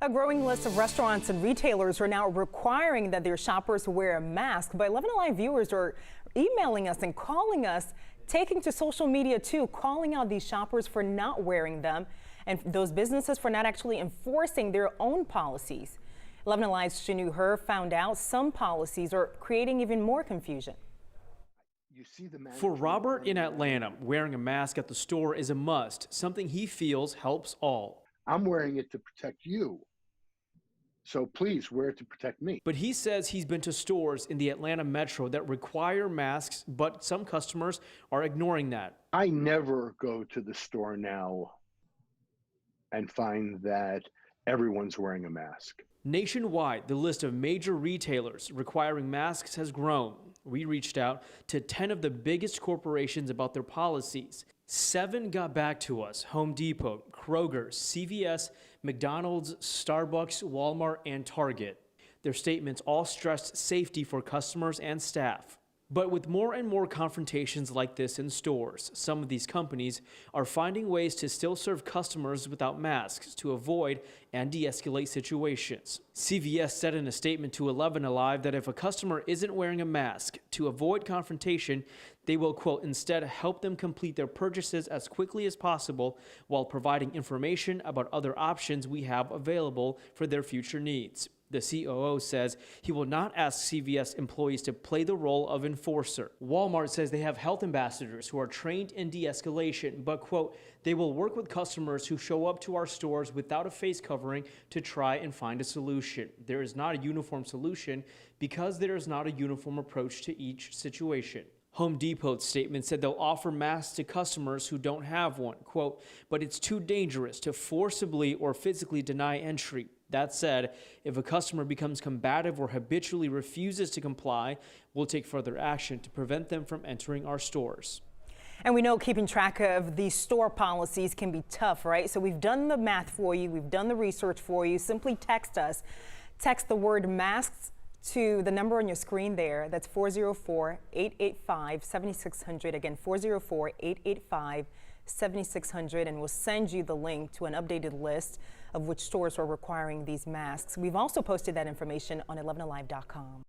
A growing list of restaurants and retailers are now requiring that their shoppers wear a mask. But 11 Alive viewers are emailing us and calling us, taking to social media too, calling out these shoppers for not wearing them and those businesses for not actually enforcing their own policies. 11 Alive's Shanu Her found out some policies are creating even more confusion. For Robert in Atlanta, wearing a mask at the store is a must, something he feels helps all. I'm wearing it to protect you. So please wear it to protect me. But he says he's been to stores in the Atlanta metro that require masks, but some customers are ignoring that. I never go to the store now and find that everyone's wearing a mask. Nationwide, the list of major retailers requiring masks has grown. We reached out to 10 of the biggest corporations about their policies. 7 got back to us: Home Depot, Kroger, CVS, McDonald's, Starbucks, Walmart, and Target. Their statements all stressed safety for customers and staff. But with more and more confrontations like this in stores, some of these companies are finding ways to still serve customers without masks to avoid and de-escalate situations. CVS said in a statement to 11 Alive that if a customer isn't wearing a mask, to avoid confrontation, they will, quote, instead help them complete their purchases as quickly as possible while providing information about other options we have available for their future needs. The COO says he will not ask CVS employees to play the role of enforcer. Walmart says they have health ambassadors who are trained in de-escalation, but, quote, they will work with customers who show up to our stores without a face covering to try and find a solution. There is not a uniform solution because there is not a uniform approach to each situation. Home Depot's statement said they'll offer masks to customers who don't have one, quote, but it's too dangerous to forcibly or physically deny entry. That said, if a customer becomes combative or habitually refuses to comply, we'll take further action to prevent them from entering our stores. And we know keeping track of these store policies can be tough, right? So we've done the math for you. We've done the research for you. Simply text us. Text the word masks to the number on your screen there. That's 404-885-7600. Again, 404-885-7600, and we'll send you the link to an updated list of which stores are requiring these masks. We've also posted that information on 11alive.com.